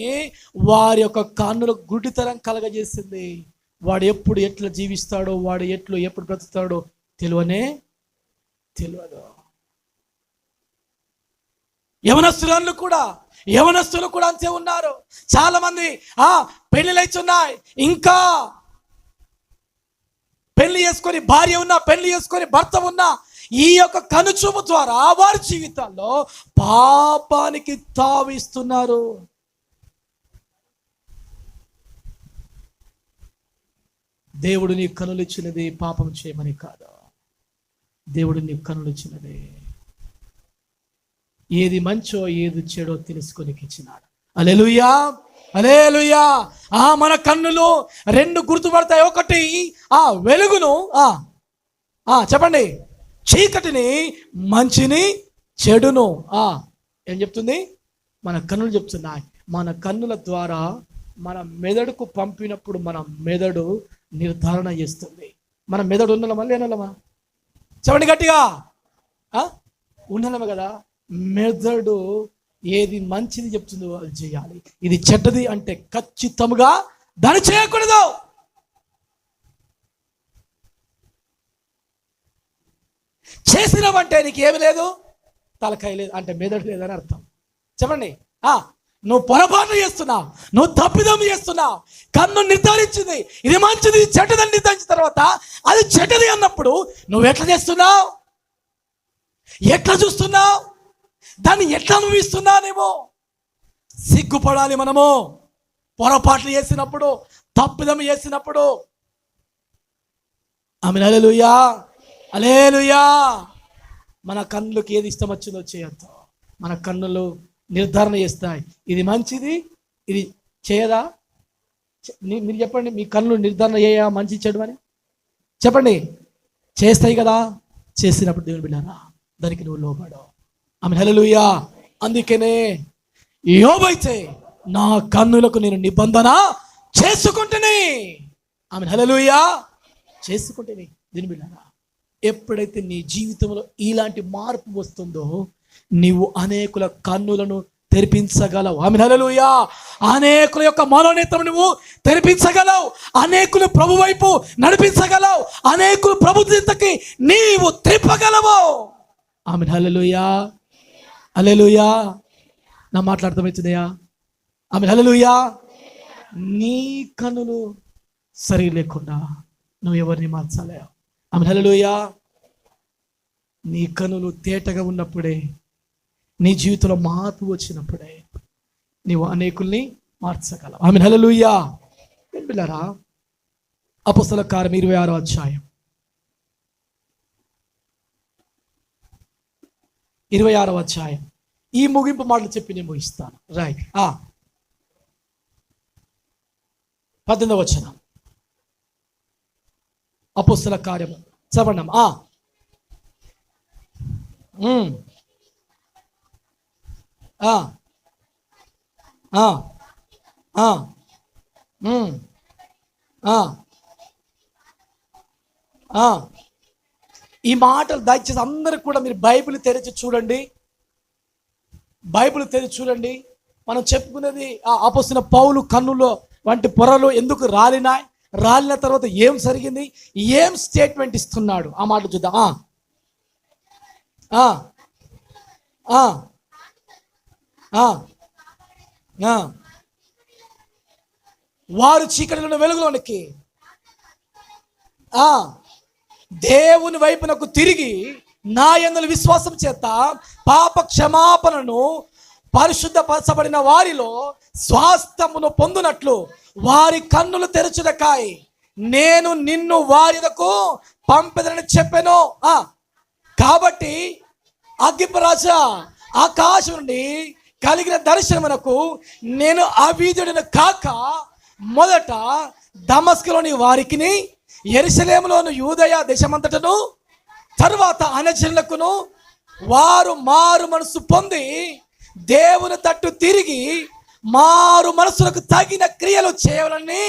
వారి యొక్క కన్నులకు గుడ్డితనం కలగజేసింది. వాడు ఎప్పుడు ఎట్లా జీవిస్తాడో, వాడు ఎప్పుడు బ్రతుకుతాడో తెలియదు. యవనస్తులు కూడా అంతే ఉన్నారు. చాలా మంది పెళ్ళిళ్ళైతున్నాయి, ఇంకా పెళ్లి చేసుకొని భార్య ఉన్నా, పెళ్లి చేసుకొని భర్త ఉన్నా, ఈ యొక్క కనుచూపు ద్వారా వారి జీవితాల్లో పాపానికి తావిస్తున్నారు. దేవుడు నీ కనులు ఇచ్చినది పాపం చేయమని కాదు. దేవుడు నీ కనులు ఇచ్చినది ఏది మంచో ఏది చెడో తెలుసుకొని ఇచ్చినాడు. హల్లెలూయా, హల్లెలూయా. మన కన్నులు రెండు గుర్తుపడతాయి. ఒకటి వెలుగును, చెప్పండి, చీకటిని, మంచిని, చెడును. ఏం చెప్తుంది? మన కన్నులు చెప్తున్నాయి. మన కన్నుల ద్వారా మన మెదడుకు పంపినప్పుడు మన మెదడు నిర్ధారణ చేస్తుంది. మన మెదడు ఉన్నలమా లేనలమా? చెప్పండి గట్టిగా. ఉన్నలమే కదా. మెదడు ఏది మంచిది చెప్తుందో అది చేయాలి. ఇది చెడ్డది అంటే ఖచ్చితంగా దాన్ని చేయకూడదు. చేసినావంటే నీకు ఏమి లేదు, తలకాయ లేదు అంటే మెదడు లేదని అర్థం. చెప్పండి. నువ్వు పొరపాటు చేస్తున్నావు, నువ్వు తప్పిదం చేస్తున్నావు. కన్ను నిర్ధారించింది ఇది మంచిది చెడ్డదని నిర్ధారించిన తర్వాత అది చెడ్డది అన్నప్పుడు నువ్వు ఎట్లా చేస్తున్నావు, ఎట్లా చూస్తున్నావు, దాన్ని ఎట్లా అనుభవిస్తున్నానేమో. సిగ్గుపడాలి మనము. పొరపాట్లు చేసినప్పుడు, తప్పిదం చేసినప్పుడు. ఆమేన్, హల్లెలూయా, హల్లెలూయా. మన కన్నులకు ఏది ఇష్టం వచ్చిందో చేయొద్దు. మన కన్నులు నిర్ధారణ చేస్తాయి ఇది మంచిది, ఇది చేయదా. మీరు చెప్పండి, మీ కన్నులు నిర్ధారణ చేయా మంచి చెడు అని చెప్పండి. చేస్తాయి కదా. చేసినప్పుడు దేవుని బిడ్డలారా దానికి నువ్వు లోబడు. ఆమేన్, హల్లెలూయా. అందుకనే యోబు అయితే నా కన్నులకు నేను నిబంధన చేసుకుంటేనే, ఆమేన్, హల్లెలూయా, చేసుకుంటేనే. దీని బిడ్డలారా, ఎప్పుడైతే నీ జీవితంలో ఇలాంటి మార్పు వస్తుందో నీవు అనేకుల కన్నులను తెరిపించగలవు. ఆమేన్, హల్లెలూయా. అనేకుల యొక్క మనోనేత్రం నువ్వు తెరిపించగలవు. అనేకులు ప్రభు వైపు నడిపించగలవు. అనేకులు ప్రభు చింతకి నీవు త్రిప్పగలవు. ఆమేన్, హల్లెలూయా, హల్లెలూయా. నా మాట్లాడతామవుతుందయా? ఆమేన్, హల్లెలూయా. నీ కన్నులు సరి లేకుండా నువ్వు ఎవరిని మార్చలేవు. ఆమేన్, హల్లెలూయా. నీ కన్నులు తేటగా ఉన్నప్పుడే, నీ జీవితంలో మార్పు వచ్చినప్పుడే నీవు అనేకుల్ని మార్చగలవు. ఆమేన్, హల్లెలూయా. పిల్లరా, అపొస్తలుల కార్యం 26వ అధ్యాయం 26వ అధ్యాయం ఈ ముగింపు మాటలు చెప్పి నేను ముగిస్తాను. రైట్. 18వ వచనం అపొస్తలుల కార్యము చదవండి. ఈ మాటలు దయచేసి అందరూ కూడా మీరు బైబిల్ తెరిచి చూడండి. బైబిల్ తెరిచి చూడండి. మనం చెప్పుకున్నది ఆ అపొస్తలుడైన పౌలు కన్నులో వంటి పొరలు ఎందుకు రాలినాయి, రాలిన తర్వాత ఏం జరిగింది, ఏం స్టేట్మెంట్ ఇస్తున్నాడు ఆ మాట చూద్దాం. వారు చీకటిలో వెలుగులోనికి దేవుని వైపునకు తిరిగి నా యందు విశ్వాసం చేత పాప క్షమాపణను పరిశుద్ధపరచబడిన వారిలో స్వాస్థ్యమును పొందునట్లు వారి కన్నులు తెరచుటకాయి నేను నిన్ను వారి యొద్దకు పంపెదనని చెప్పెను. కాబట్టి అగ్గిపరాజా, ఆకాశం నుండి కలిగిన దర్శనమునకు నేను అవిధుడను కాక మొదట దమస్కులోని వారికిని, యెరూషలేములోను యూదయ దేశమంతటను, తరువాత అన్యజనులకును వారు మారు మనసు పొంది దేవుని తట్టు తిరిగి మారు మనసులకు తగిన క్రియలు చేయాలని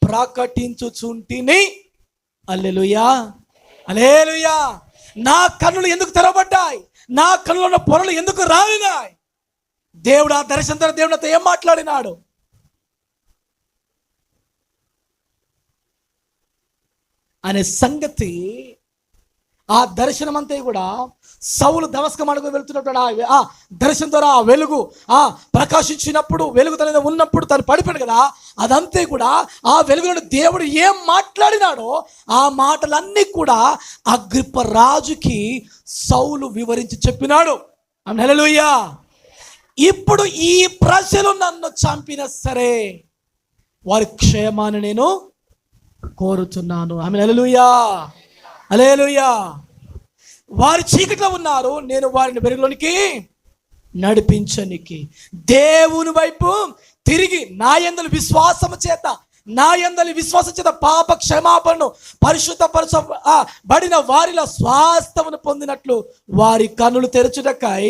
ప్రకటించుచుంటిని. హల్లెలూయా, హల్లెలూయా. నా కన్నులు ఎందుకు తెరవబడ్డాయి, నా కన్నులో ఉన్న పొరలు ఎందుకు రాలినాయి? దేవుడు ఆ దర్శనం ద్వారా దేవుడితో ఏం మాట్లాడినాడు? అనే సంగతి ఆ దర్శనం అంతా కూడా సౌలు దమస్కం అడుగు వెళ్తున్నప్పుడు ఆ దర్శనం ద్వారా ఆ వెలుగు ప్రకాశించినప్పుడు, వెలుగు తన ఉన్నప్పుడు తను పడిపోయాడు కదా, అదంతే కూడా ఆ వెలుగులో దేవుడు ఏం మాట్లాడినాడో ఆ మాటలన్నీ కూడా అగ్రిప్ప రాజుకి సౌలు వివరించి చెప్పినాడు. హల్లెలూయా. ఇప్పుడు ఈ ప్రజలు నన్ను చంపినా సరే వారి క్షేమాన్ని నేను కోరుతున్నాను. హల్లెలూయా, హల్లెలూయా. వారి చీకట్లో ఉన్నారు, నేను వారిని వెలుగులోనికి నడిపించనికి దేవుని వైపు తిరిగి నా యందు విశ్వాసము చేత, నా యందు విశ్వాసం చేత పాప క్షమాపణను పరిశుద్ధపరచబడిన వారిలో స్వాస్థ్యమును పొందినట్లు వారి కన్నులు తెరచుటకై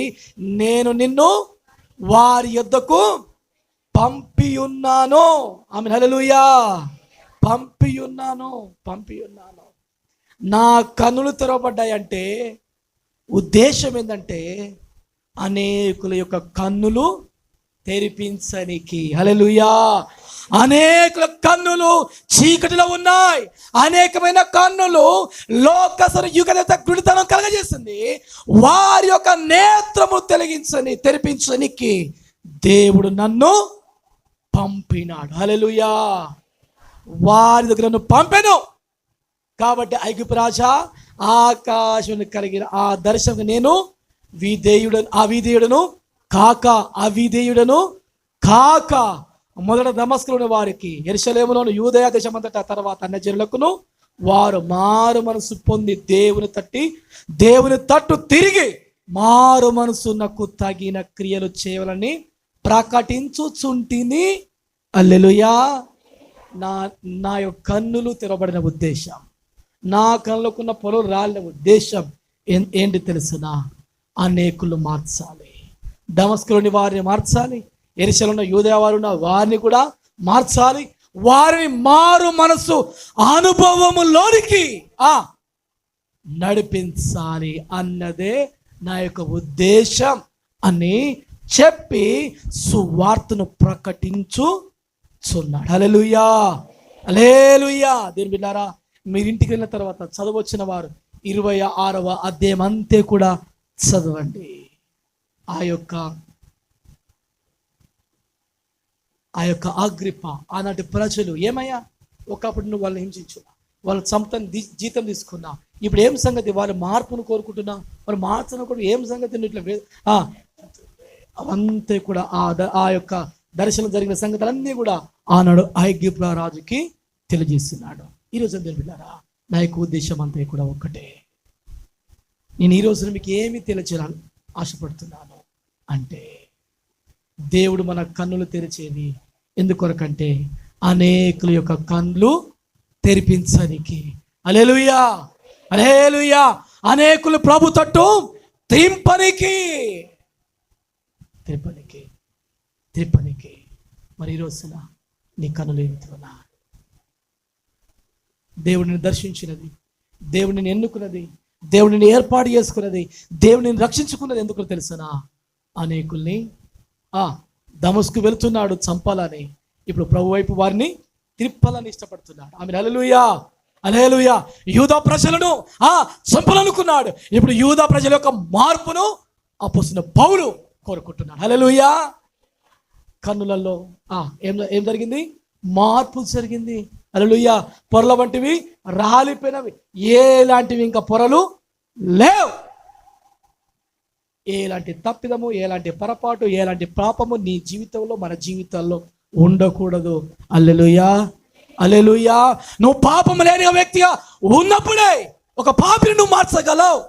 నేను నిన్ను వారి యొద్దకు పంపి ఉన్నాను. ఆమేన్, హల్లెలూయా. పంపి ఉన్నాను. నా కన్నులు తెరవబడ్డాయంటే ఉద్దేశం ఏంటంటే అనేకుల యొక్క కన్నులు తెరిపించనికి. హల్లెలూయా. అనేకుల కన్నులు చీకటిలో ఉన్నాయి, అనేకమైన కన్నులు లోకసర యుగత గుడితనం కలగజేస్తుంది. వారి యొక్క నేత్రము తెరిపించనికి దేవుడు నన్ను పంపినాడు. హల్లెలూయా. వారి దగ్గర నన్ను పంపెను. కాబట్టి ఐగుప్తు రాజా, ఆకాశం కలిగిన ఆ దర్శనం నేను అవిధేయుడను కాక మొదట దమస్కులోని వారికి, యెరూషలేములోను యూదయ దేశమంతటా, తర్వాత అన్యజనులకును వారు మారు మనసు పొంది దేవుని తట్టు తిరిగి మారు మనసునకు తగిన క్రియలు చేయాలని ప్రకటించుచుంటిని. హల్లెలూయా. నా యొక్క కన్నులు తెరవబడిన ఉద్దేశం, నా కన్నులకున్న పొరలు రాలిన ఉద్దేశం ఏంటి తెలుసునా? అనేకులు మార్చాలి. దమస్కులోని వారిని మార్చాలి, యెరూషలేములో యూదయ వారు ఉన్న వారిని కూడా మార్చాలి. వారిని మారు మనసు అనుభవములోనికి నడిపించాలి అన్నదే నా యొక్క ఉద్దేశం అని చెప్పి సువార్తను ప్రకటించుచున్నాడు. హల్లెలూయా, హల్లెలూయా. దేవుని బిడ్డలారా, మీరు ఇంటికి వెళ్ళిన తర్వాత చదవచ్చిన వారు 26వ అధ్యాయం అంతే కూడా చదవండి. ఆ యొక్క అగ్రిప్ప ఆనాటి ప్రజలు ఏమయ్యా, ఒకప్పుడు నువ్వు వాళ్ళని హింసించు, వాళ్ళ చంపని జీతం తీసుకున్నా, ఇప్పుడు ఏం సంగతి? వాళ్ళ మార్పును కోరుకుంటున్నా, వాళ్ళు మార్చను కూడా ఏం సంగతి? ఇట్లా అవంతే కూడా ఆ యొక్క దర్శనం జరిగిన సంగతులన్నీ కూడా ఆనాడు ఐగుప్తు రాజుకి తెలియజేస్తున్నాడు. ఈరోజు బిడ్డలారా, నా యొక్క ఉద్దేశం అంతా కూడా ఒక్కటే. నేను ఈరోజు మీకు ఏమి తెలియచేయాలని ఆశపడుతున్నాను అంటే, దేవుడు మన కన్నులు తెరిచేది ఎందుకొరకంటే అనేకుల యొక్క కన్నులు తెరిపించడానికి. హల్లెలూయా, హల్లెలూయా. అనేకులు ప్రభు తట్టు త్రింపనికి. మరి ఈరోజున నీ కన్నులు ఏమిటివనా? దేవుడిని దర్శించినది, దేవుడిని ఎన్నుకున్నది, దేవుడిని ఏర్పాటు చేసుకున్నది, దేవుడిని రక్షించుకున్నది ఎందుకు తెలుసునా? అనేకుల్ని దమస్కు వెళుతున్నాడు చంపాలని, ఇప్పుడు ప్రభు వైపు వారిని తిప్పాలని ఇష్టపడుతున్నాడు. ఆమె హల్లెలూయా, హల్లెలూయా. యూదా ప్రజలను చంపాలనుకున్నాడు. ఇప్పుడు యూదా ప్రజల యొక్క మార్పును అపోస్తలుడైన పౌలు కోరుకుంటున్నాడు. హల్లెలూయా. కన్నులలో ఏం జరిగింది? మార్పు జరిగింది. హల్లెలూయా. పొరల వంటివి రాలిపోయినవి, ఎలాంటివి ఇంకా పొరలు లేవు. ఎలాంటి తప్పిదము, ఎలాంటి పొరపాటు, ఎలాంటి పాపము నీ జీవితంలో, మన జీవితాల్లో ఉండకూడదు. హల్లెలూయా, హల్లెలూయా. నువ్వు పాపము లేని వ్యక్తిగా ఉన్నప్పుడే ఒక పాపిని నువ్వు మార్చగలవు.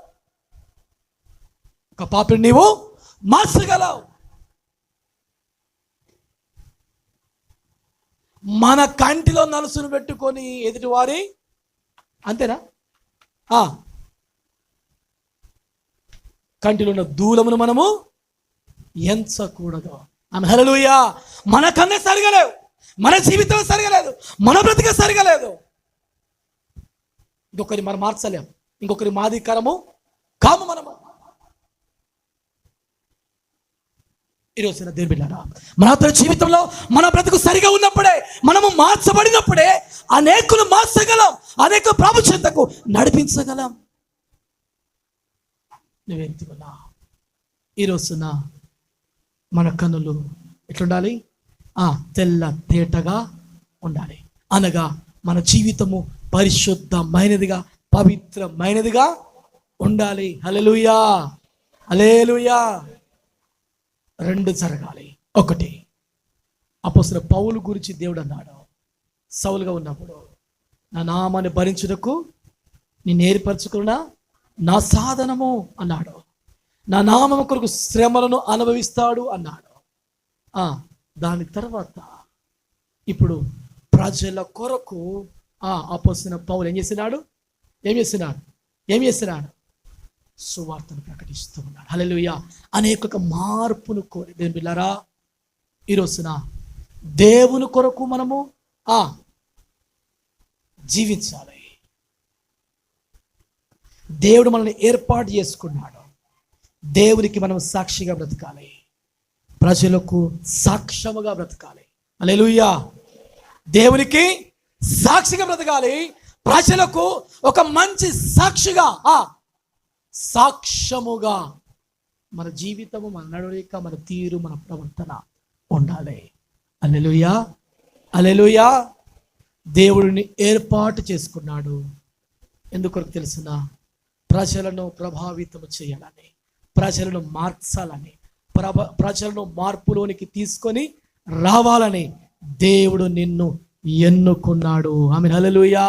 ఒక పాపిని నీవు మార్చగలవు. మన కంటిలో నలుసును పెట్టుకొని ఎదుటివారి, అంతేనా? కంటిలో ఉన్న దూలమును మనము ఎంచకూడదు. ఆమె హల్లెలూయా. మన కన్నే సరిగలేవు, మన జీవితం సరిగలేదు, మన బ్రతిక సరిగలేదు. ఇంకొకరి మనం మార్చలేం, ఇంకొకరి మాదికరము కాము మనము. ఈరోజు దేవుని బిడ్డలారా, మన అతని జీవితంలో మన బ్రతుకు సరిగా ఉన్నప్పుడే, మనము మార్చబడినప్పుడే అనేకులు మార్చగలం, అనేక ప్రభు చెంతకు నడిపించగలం. నువ్వేంతున్నా ఈరోజున మన కన్నులు ఎట్లుండాలి? తెల్ల తేటగా ఉండాలి. అనగా మన జీవితము పరిశుద్ధమైనదిగా, పవిత్రమైనదిగా ఉండాలి. హల్లెలూయా, హల్లెలూయా. రెండు జరగాలి. ఒకటి, అపోస్తలుడైన పౌలు గురించి దేవుడు అన్నాడు, సౌలుగా ఉన్నప్పుడు, నా నామాన్ని భరించుటకు నేను ఏర్పరచుకున్న నా సాధనము అన్నాడు. నా నామము కొరకు శ్రమలను అనుభవిస్తాడు అన్నాడు. దాని తర్వాత ఇప్పుడు ప్రజల కొరకు అపోస్తలుడైన పౌలు ఏం చేస్తున్నాడు? సువార్తను ప్రకటిస్తూ ఉన్నాడు. హల్లెలూయా. అనేక మార్పును కోరి దేవుని బిడ్డలారా, ఈరోజున దేవుని కొరకు మనము జీవించాలి. దేవుడు మనల్ని ఏర్పాటు చేసుకున్నాడు. దేవునికి మనం సాక్షిగా బ్రతకాలి, ప్రజలకు సాక్ష్యముగా బ్రతకాలి. హల్లెలూయా. దేవునికి సాక్షిగా బ్రతకాలి, ప్రజలకు ఒక మంచి సాక్షిగా, సాక్ష్యముగా మన జీవితము, మన నడవడిక, మన తీరు, మన ప్రవర్తన ఉండాలి. హల్లెలూయా, హల్లెలూయా. దేవుడిని ఏర్పాటు చేసుకున్నాడు. ఎందుకొరకు తెలుసునా? ప్రజలను ప్రభావితం చేయాలని, ప్రజలను మార్చాలని, ప్రజలను మార్పులోనికి తీసుకొని రావాలని దేవుడు నిన్ను ఎన్నుకున్నాడు. ఆమేన్, హల్లెలూయా.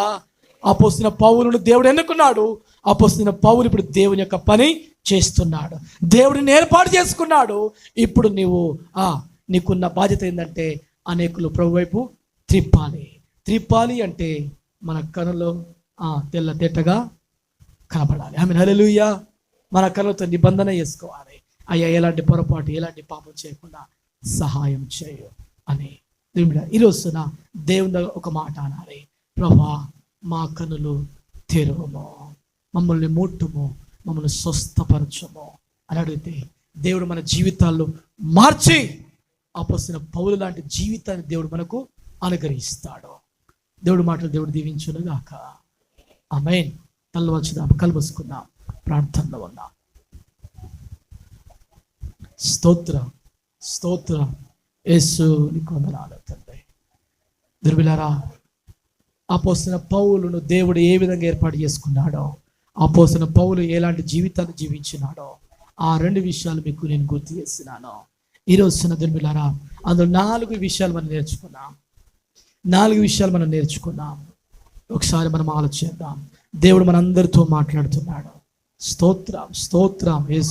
అపోస్తలుడైన పౌలును దేవుడు ఎన్నుకున్నాడు. అపోస్తలుడైన పౌలు ఇప్పుడు దేవుని యొక్క పని చేస్తున్నాడు. దేవుడిని ఏర్పాటు చేసుకున్నాడు. ఇప్పుడు నీకున్న బాధ్యత ఏంటంటే అనేకులు ప్రభు వైపు త్రిప్పాలి అంటే మన కనులో తెల్ల తేటగా కనబడాలి. ఆమేన్, హల్లెలూయా. మన కనులతో నిబంధన చేసుకోవాలి. అయ్యా, ఎలాంటి పొరపాటు, ఎలాంటి పాపం చేయకుండా సహాయం చేయు అని. ఈరోజున దేవుని ఒక మాట అనాలి, ప్రభా మా కనులు తెరువుము, మమ్మల్ని ముట్టుము, మమ్మల్ని స్వస్థపరచము అని అడిగితే దేవుడు మన జీవితాల్లో మార్చి అపోస్తలుడైన పౌలు లాంటి జీవితాన్ని దేవుడు మనకు అనుగ్రహిస్తాడు. దేవుడు మాటలు దేవుడు దీవించును గాక. ఆమేన్. తల్లు వచ్చుదాం, కలుపుసుకుందాం, ప్రార్థనలో ఉన్నాం. స్తోత్రం, స్తోత్రం. యేసు నీకు వందనాలు తండ్రి. దుర్బిలారా, అపోస్తలుడైన పౌలును దేవుడు ఏ విధంగా ఏర్పాటు చేసుకున్నాడో, అపోస్తలుడైన పౌలు ఎలాంటి జీవితాన్ని జీవించినాడో, ఆ రెండు విషయాలు మీకు నేను గుర్తు చేస్తున్నాను. ఈరోజు దుర్బిలారా, అందులో 4 విషయాలు మనం నేర్చుకున్నాం. ఒకసారి మనం ఆలోచిద్దాం. దేవుడు మనందరితో మాట్లాడుతున్నాడు. స్తోత్రం, స్తోత్రం. యేసు